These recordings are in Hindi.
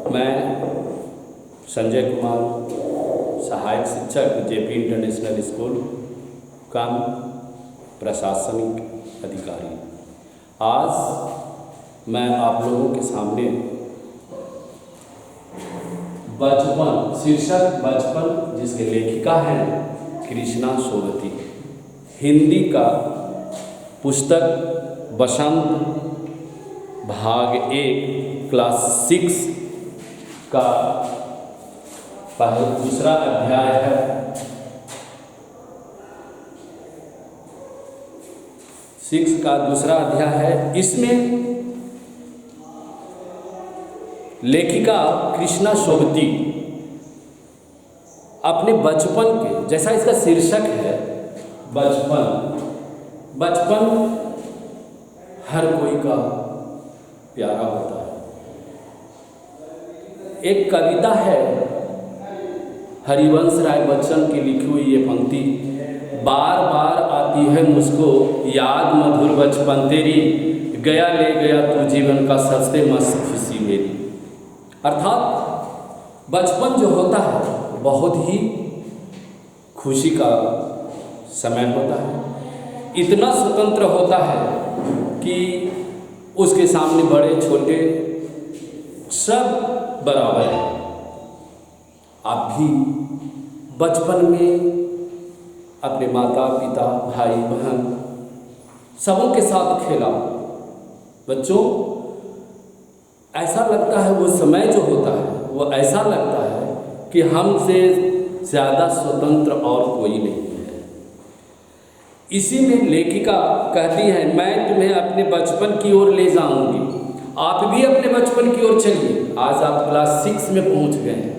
मैं संजय कुमार, सहायक शिक्षक जेपी इंटरनेशनल स्कूल कम प्रशासनिक अधिकारी। आज मैं आप लोगों के सामने बचपन शीर्षक बचपन, जिसके लेखिका हैं कृष्णा सोबती, हिंदी का पुस्तक बसंत भाग 1 क्लास 6 का दूसरा अध्याय है। सिक्स का दूसरा अध्याय है। इसमें लेखिका कृष्णा सोबती अपने बचपन के, जैसा इसका शीर्षक है बचपन हर कोई का प्यारा होता है। एक कविता है हरिवंश राय बच्चन की लिखी हुई, ये पंक्ति बार बार आती है मुझको याद मधुर बचपन तेरी, गया ले गया तू जीवन का सबसे मस्त खुशी मेरी। अर्थात बचपन जो होता है बहुत ही खुशी का समय होता है, इतना स्वतंत्र होता है कि उसके सामने बड़े छोटे सब बराबर हैं। आप भी बचपन में अपने माता पिता भाई बहन सबों के साथ खेला। बच्चों, ऐसा लगता है वो समय जो होता है वो ऐसा लगता है कि हमसे ज़्यादा स्वतंत्र और कोई नहीं है। इसी में लेखिका कहती है, मैं तुम्हें अपने बचपन की ओर ले जाऊंगी, आप भी अपने बचपन की ओर चलिए। आज आप क्लास 6 में पहुंच गए हैं,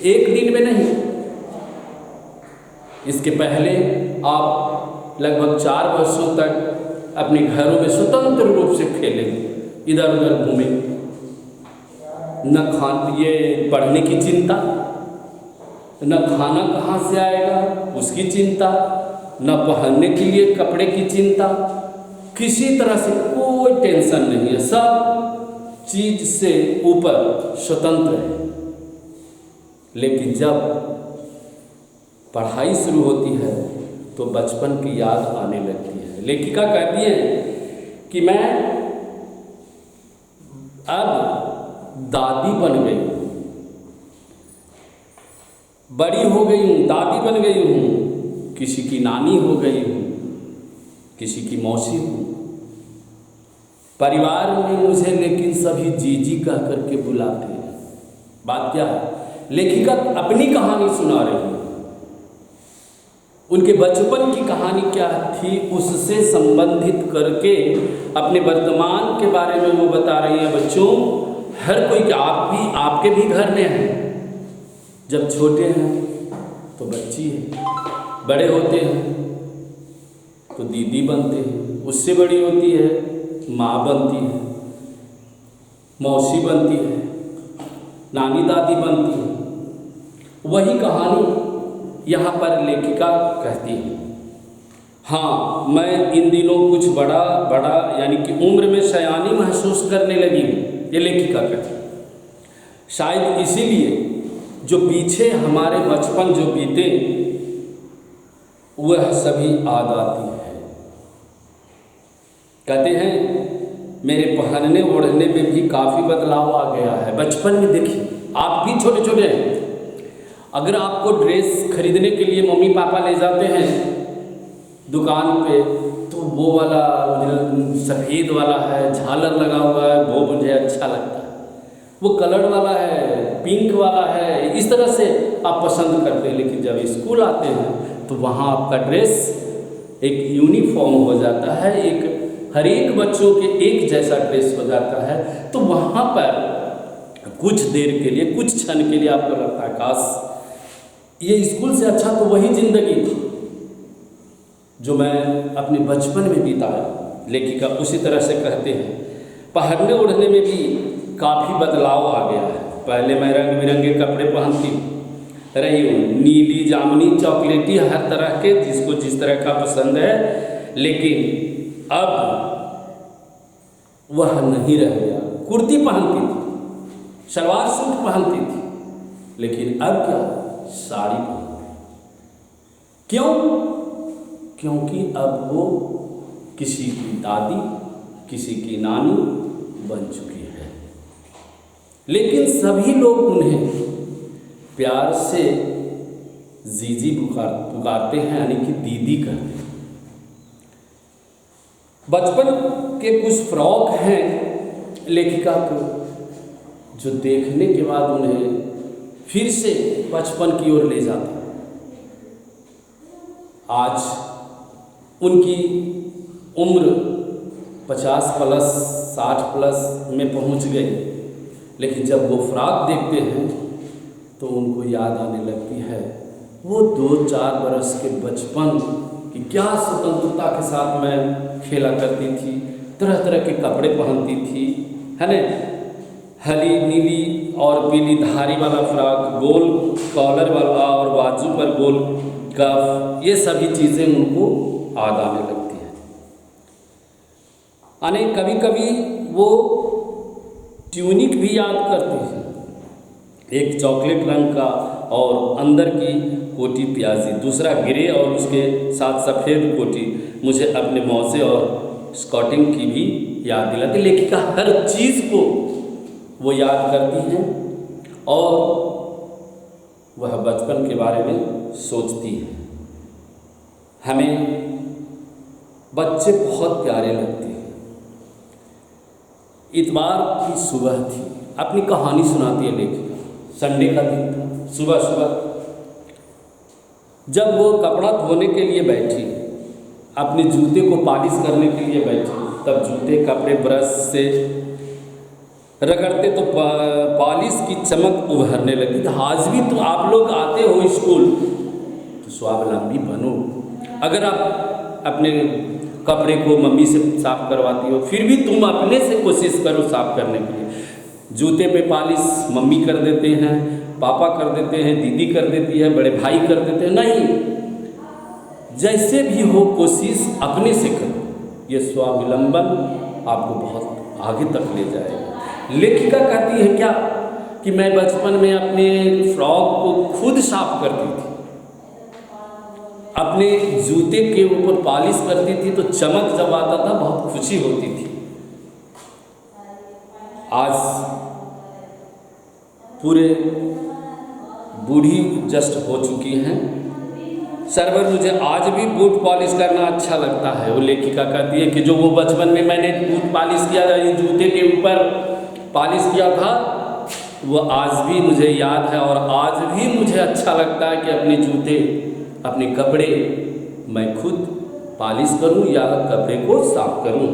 एक दिन में नहीं। इसके पहले आप लगभग 4 वर्षों तक अपने घरों में स्वतंत्र रूप से खेले, इधर उधर घूमे, न ये पढ़ने की चिंता, न खाना कहाँ से आएगा उसकी चिंता, न पहनने के लिए कपड़े की चिंता, किसी तरह से कोई टेंशन नहीं है, सब चीज से ऊपर स्वतंत्र है। लेकिन जब पढ़ाई शुरू होती है तो बचपन की याद आने लगती है। लेखिका कहती है कि मैं अब दादी बन गई हूँ, बड़ी हो गई हूँ, दादी बन गई हूँ, किसी की नानी हो गई हूँ, किसी की मौसी हूँ। परिवार में मुझे लेकिन सभी जीजी कह करके बुलाते हैं। बात क्या है? लेखिका अपनी कहानी सुना रही है, उनके बचपन की कहानी क्या थी उससे संबंधित करके अपने वर्तमान के बारे में वो बता रही है। बच्चों, हर कोई के, आप भी, आपके भी घर में हैं। जब छोटे हैं तो बच्ची है, बड़े होते हैं तो दीदी बनते हैं, उससे बड़ी होती है माँ बनती है, मौसी बनती है, नानी दादी बनती है। वही कहानी यहाँ पर लेखिका कहती है। हाँ, मैं इन दिनों कुछ बड़ा यानी कि उम्र में सयानी महसूस करने लगी हूँ, ये लेखिका कहती है। शायद इसीलिए जो पीछे हमारे बचपन जो बीते वह सभी याद आती है। कहते हैं मेरे पहनने ओढ़ने में भी काफ़ी बदलाव आ गया है। बचपन में देखिए, आप भी छोटे छोटे हैं, अगर आपको ड्रेस खरीदने के लिए मम्मी पापा ले जाते हैं दुकान पे, तो वो वाला सफ़ेद वाला है, झालर लगा हुआ है, वो मुझे अच्छा लगता है, वो कलर वाला है, पिंक वाला है, इस तरह से आप पसंद करते हैं। लेकिन जब स्कूल आते हैं तो वहाँ आपका ड्रेस एक यूनिफॉर्म हो जाता है, एक हर एक बच्चों के एक जैसा ड्रेस हो जाता है। तो वहाँ पर कुछ देर के लिए, कुछ क्षण के लिए आपको लगता है काश ये स्कूल से अच्छा तो वही ज़िंदगी थी जो मैं अपने बचपन में बिताया। लेखिका उसी तरह से कहते हैं, पहनने ओढ़ने में भी काफ़ी बदलाव आ गया है। पहले मैं रंग बिरंगे कपड़े पहनती रही हूँ, नीली, जामुनी, चॉकलेटी, हर तरह के, जिसको जिस तरह का पसंद है। लेकिन अब वह नहीं रह गया। कुर्ती पहनती थी, सलवार सूट पहनती थी, लेकिन अब क्या, साड़ी पहनती। क्यों? क्योंकि अब वो किसी की दादी, किसी की नानी बन चुकी है। लेकिन सभी लोग उन्हें प्यार से जीजी पुकारते हैं, यानी कि दीदी कहते हैं। बचपन के कुछ फ्रॉक हैं लेखिका को, जो देखने के बाद उन्हें फिर से बचपन की ओर ले जाते हैं। आज उनकी उम्र 50 प्लस 60 प्लस में पहुंच गई, लेकिन जब वो फ्रॉक देखते हैं तो उनको याद आने लगती है वो 2-4 बरस के बचपन की, क्या स्वतंत्रता के साथ मैं खेला करती थी, तरह तरह के कपड़े पहनती थी, है ना, हरी नीली और पीली धारी वाला फ्रॉक, गोल कॉलर वाला और बाजू पर गोल कफ, ये सभी चीज़ें उनको याद आने लगती हैं। यानी कभी कभी वो ट्यूनिक भी याद करती है, एक चॉकलेट रंग का और अंदर की कोटी प्याजी, दूसरा ग्रे और उसके साथ सफ़ेद कोटी मुझे अपने मौसे और स्कॉटिंग की भी याद दिलाती। लेखिका हर चीज़ को वो याद करती हैं और वह बचपन के बारे में सोचती हैं। हमें बच्चे बहुत प्यारे लगते हैं। इतवार की सुबह थी, अपनी कहानी सुनाती है लेखिका। संडे का दिन था, सुबह सुबह जब वो कपड़ा धोने के लिए बैठी, अपने जूते को पॉलिश करने के लिए बैठी, तब जूते कपड़े ब्रश से रगड़ते तो पॉलिश की चमक उभरने लगी। तो आज भी तो आप लोग आते हो स्कूल तो स्वावलंबी बनो। अगर आप अपने कपड़े को मम्मी से साफ करवाती हो, फिर भी तुम अपने से कोशिश करो साफ करने के लिए। जूते पे पॉलिश मम्मी कर देते हैं, पापा कर देते हैं, दीदी कर देती है, बड़े भाई कर देते हैं, नहीं, जैसे भी हो कोशिश अपने से करो। ये स्वावलंबन आपको बहुत आगे तक ले जाएगा। लेखिका कहती है क्या कि मैं बचपन में अपने फ्रॉक को खुद साफ करती थी, अपने जूते के ऊपर पॉलिश करती थी, तो चमक जब आता था बहुत खुशी होती थी। आज पूरे बूढ़ी जस्ट हो चुकी हैं। सरवर मुझे आज भी बूट पॉलिश करना अच्छा लगता है। वो लेखिका कहती है कि जो वो बचपन में मैंने बूट पॉलिश किया था, जूते के ऊपर पॉलिश किया था, वो आज भी मुझे याद है और आज भी मुझे अच्छा लगता है कि अपने जूते, अपने कपड़े मैं खुद पॉलिश करूं या कपड़े को साफ करूं।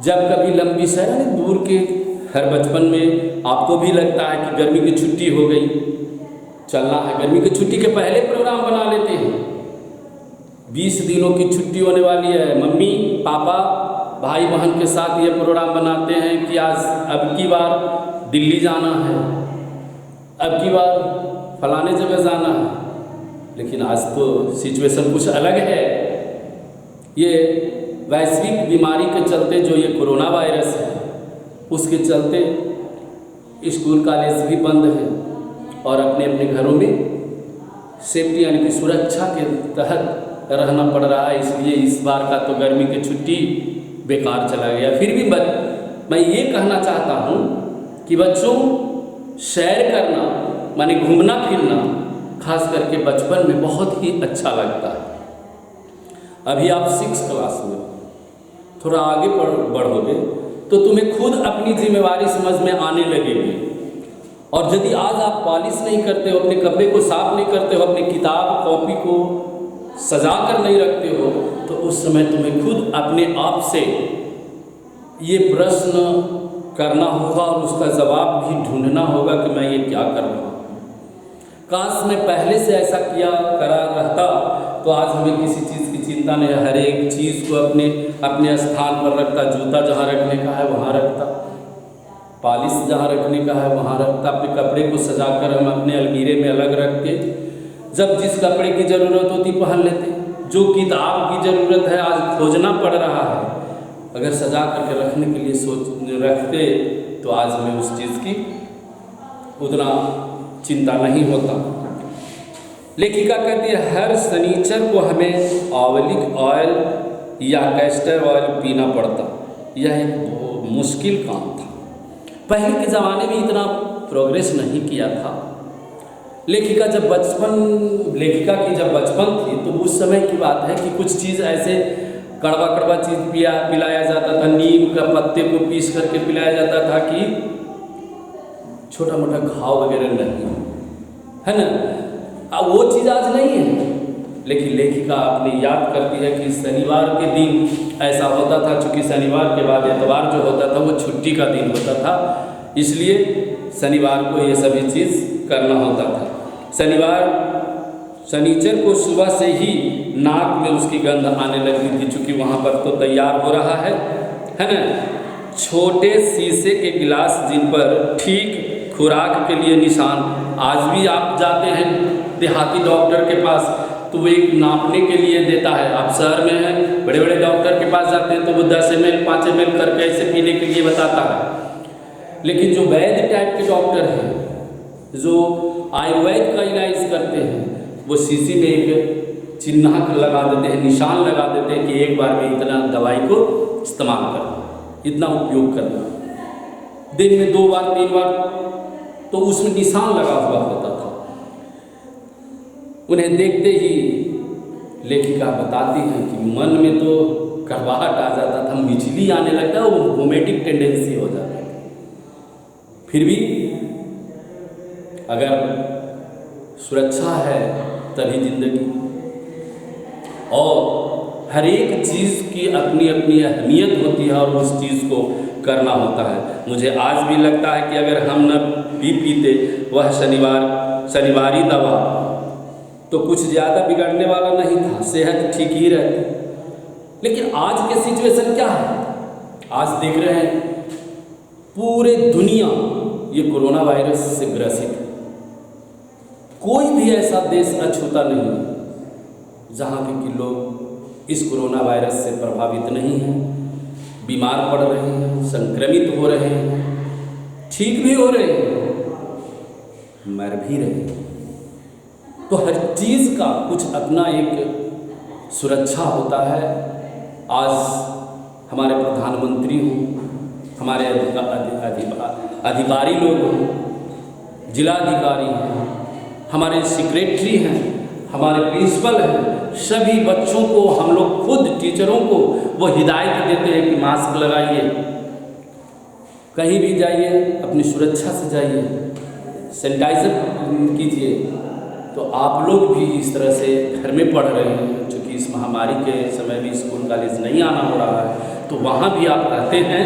जब कभी लंबी सैर दूर के, हर बचपन में आपको भी लगता है कि गर्मी की छुट्टी हो गई, चलना है। गर्मी की छुट्टी के पहले प्रोग्राम बना लेते हैं। 20 दिनों की छुट्टी होने वाली है, मम्मी पापा भाई बहन के साथ ये प्रोग्राम बनाते हैं कि आज अब की बार दिल्ली जाना है, अब की बार फलाने जगह जाना है। लेकिन आज तो सिचुएशन कुछ अलग है। ये वैश्विक बीमारी के चलते जो ये कोरोना वायरस है, उसके चलते स्कूल कॉलेज भी बंद है और अपने अपने घरों में सेफ्टी यानी कि सुरक्षा के तहत रहना पड़ रहा है। इसलिए इस बार का तो गर्मी की छुट्टी बेकार चला गया। फिर भी मैं ये कहना चाहता हूँ कि बच्चों, सैर करना माने घूमना फिरना खास करके बचपन में बहुत ही अच्छा लगता है। अभी आप 6 क्लास में, थोड़ा आगे बढ़ोगे तो तुम्हें खुद अपनी जिम्मेवारी समझ में आने लगेगी। और यदि आज आप पॉलिश नहीं करते हो, अपने कपड़े को साफ नहीं करते हो, अपने किताब कॉपी को सजा कर नहीं रखते हो, तो उस समय तुम्हें खुद अपने आप से ये प्रश्न करना होगा और उसका जवाब भी ढूंढना होगा कि मैं ये क्या कर रहा हूँ। काश मैं पहले से ऐसा किया करा रहता तो आज हमें किसी चीज़ की चिंता नहीं, हर एक चीज़ को अपने स्थान पर रखता। जूता जहाँ रखने का है वहाँ रखता, पॉलिश जहाँ रखने का है वहाँ रखता, अपने कपड़े को सजाकर हम अपने अलमीरे में अलग रखते। जब जिस कपड़े की ज़रूरत होती पहन लेते। जो किताब की ज़रूरत है आज खोजना पड़ रहा है, अगर सजा करके रखने के लिए सोच रखते तो आज हमें उस चीज़ की उतना चिंता नहीं होता। लेखिका कहती है हर शनिचर को हमें ऑलिव ऑयल या कैस्टर ऑयल पीना पड़ता। यह एक बहुत मुश्किल काम था। पहले के ज़माने में इतना प्रोग्रेस नहीं किया था। लेखिका की जब बचपन थी तो उस समय की बात है कि कुछ चीज़ ऐसे कड़वा चीज़ पिलाया जाता था। नीम का पत्ते को पीस करके पिलाया जाता था कि छोटा मोटा घाव वगैरह नहीं, है ना। अब वो चीज़ आज नहीं है। लेकिन लेखिका अपने याद करती है कि शनिवार के दिन ऐसा होता था, चूँकि शनिवार के बाद एतवार जो होता था वो छुट्टी का दिन होता था, इसलिए शनिवार को ये सभी चीज़ करना होता था। शनिचर को सुबह से ही नाक में उसकी गंध आने लगती थी, चूँकि वहाँ पर तो तैयार हो रहा है ना। छोटे शीशे के गिलास जिन पर ठीक खुराक के लिए निशान, आज भी आप जाते हैं देहाती डॉक्टर के पास तो वो एक नापने के लिए देता है। आप शहर में हैं, बड़े बड़े डॉक्टर के पास जाते हैं तो वो 10 ml 5 ml करके ऐसे पीने के लिए बताता है। लेकिन जो वैद्य टाइप के डॉक्टर हैं, जो आयुर्वेद का इलाज करते हैं, वो शीशी में एक चिन्ह लगा देते हैं, निशान लगा देते हैं कि एक बार में इतना दवाई को इस्तेमाल करना, इतना उपयोग करना, दिन में 2 बार 3 बार, तो उसमें निशान लगा हुआ होता था। उन्हें देखते ही लेखिका बताती हैं कि मन में तो कड़वाहट आ जाता था, मिचली आने लगता है, वो वोमेटिक टेंडेंसी हो जाती है। फिर भी अगर सुरक्षा है तभी जिंदगी, और हर एक चीज़ की अपनी अपनी अहमियत होती है और उस चीज़ को करना होता है। मुझे आज भी लगता है कि अगर हम न भी पीते वह शनिवारी दवा तो कुछ ज़्यादा बिगड़ने वाला नहीं था, सेहत ठीक ही रहती। लेकिन आज के सिचुएशन क्या है? आज देख रहे हैं पूरे दुनिया ये कोरोना वायरस से ग्रसित है। कोई भी ऐसा देश अछूता नहीं जहाँ के लोग इस कोरोना वायरस से प्रभावित नहीं हैं, बीमार पड़ रहे हैं, संक्रमित हो रहे हैं, ठीक भी हो रहे हैं, मर भी रहे हैं। तो हर चीज़ का कुछ अपना एक सुरक्षा होता है। आज हमारे प्रधानमंत्री हों, हमारे अधिकारी लोग हों, जिलाधिकारी हैं, हमारे सेक्रेटरी हैं, हमारे प्रिंसिपल हैं, सभी बच्चों को हम लोग खुद टीचरों को वो हिदायत देते हैं कि मास्क लगाइए, कहीं भी जाइए अपनी सुरक्षा से जाइए, सैनिटाइजर कीजिए। तो आप लोग भी इस तरह से घर में पढ़ रहे हैं, चूँकि इस महामारी के समय भी स्कूल कॉलेज नहीं आना हो रहा है, तो वहाँ भी आप रहते हैं,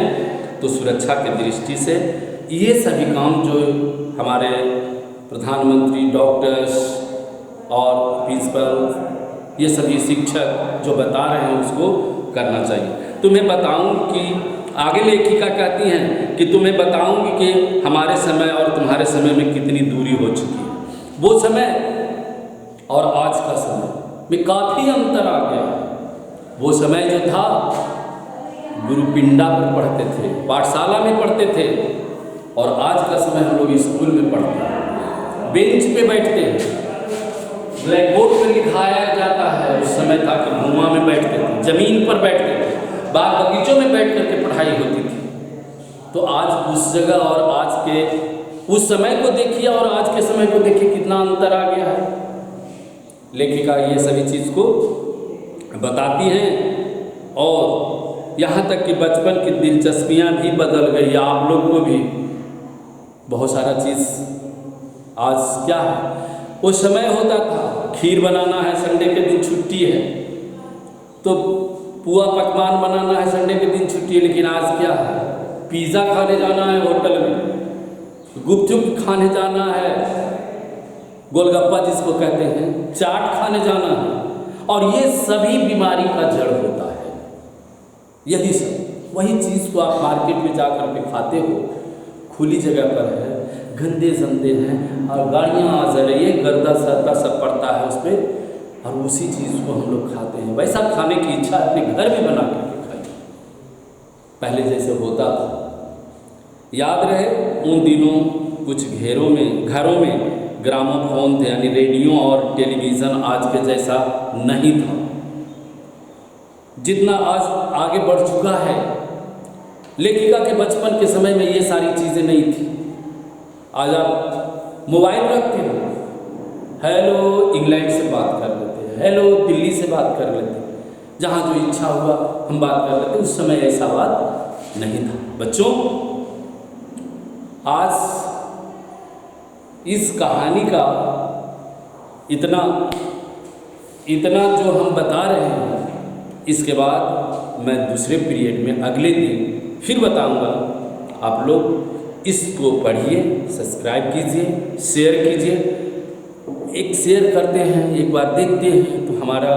तो सुरक्षा की दृष्टि से ये सभी काम जो हमारे प्रधानमंत्री, डॉक्टर्स और प्रिंसिपल, ये सभी शिक्षक जो बता रहे हैं उसको करना चाहिए। तुम्हें बताऊं कि आगे लेखिका कहती हैं कि तुम्हें बताऊंगी कि हमारे समय और तुम्हारे समय में कितनी दूरी हो चुकी है। वो समय और आज का समय में काफ़ी अंतर आ गया। वो समय जो था गुरुपिंडा पर पढ़ते थे, पाठशाला में पढ़ते थे, और आज का समय हम लोग स्कूल में पढ़ते हैं, बेंच पे बैठते हैं, ब्लैक बोर्ड पर लिखाया जाता है। उस समय था कि भूमा में बैठते थे, जमीन पर बैठते थे, बाग बगीचों में बैठ करके पढ़ाई होती थी। तो आज उस जगह और आज के उस समय को देखिए और आज के समय को देखिए, कितना अंतर आ गया है। लेखिका ये सभी चीज़ को बताती हैं और यहाँ तक कि बचपन की दिलचस्पियाँ भी बदल गई। आप लोग को भी बहुत सारा चीज़ आज क्या है, उस समय होता था खीर बनाना है, संडे के दिन छुट्टी है, तो पुआ पकवान बनाना है, संडे के दिन छुट्टी है। लेकिन आज क्या है, पिज़्ज़ा खाने जाना है होटल में, गुपचुप खाने जाना है, गोलगप्पा जिसको कहते हैं, चाट खाने जाना है, और ये सभी बीमारी का जड़ होता है। यदि सब वही चीज़ को आप मार्केट में जा कर के खाते हो, खुली जगह पर है, गंदे संदे हैं और गाड़ियाँ आ जा रही है, गर्दा सर्दा सब पड़ता है उस पर, और उसी चीज़ को हम लोग खाते हैं। वैसा खाने की इच्छा अपने घर में बना करके खाइए। पहले जैसे होता था। याद रहे उन दिनों कुछ घरों में ग्रामोफोन थे, यानी रेडियो और टेलीविज़न आज के जैसा नहीं था। जितना आज आगे बढ़ चुका है, लेखिका के बचपन के समय में ये सारी चीज़ें नहीं थी। आज आप मोबाइल रखते हो, हेलो इंग्लैंड से बात कर लेते हैं, हेलो दिल्ली से बात कर लेते हैं, जहाँ जो इच्छा हुआ हम बात कर लेते। उस समय ऐसा बात नहीं था। बच्चों, आज इस कहानी का इतना जो हम बता रहे हैं, इसके बाद मैं दूसरे पीरियड में अगले दिन फिर बताऊंगा। आप लोग इसको पढ़िए, सब्सक्राइब कीजिए, शेयर कीजिए। एक शेयर करते हैं, एक बार देखते हैं तो हमारा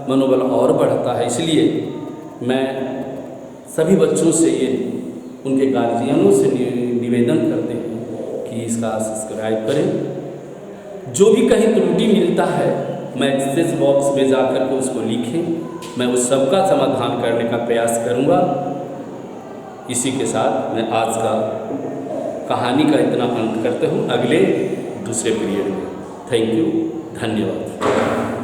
मनोबल और बढ़ता है। इसलिए मैं सभी बच्चों से उनके गार्जियनों से निवेदन करते हैं कि इसका सब्सक्राइब करें। जो भी कहीं त्रुटि मिलता है, मैसेज बॉक्स में जाकर के उसको लिखें, मैं उस सब का समाधान करने का प्रयास करूंगा। इसी के साथ मैं आज का कहानी का इतना अंत करते हूँ, अगले दूसरे पीरियड में। थैंक यू, धन्यवाद।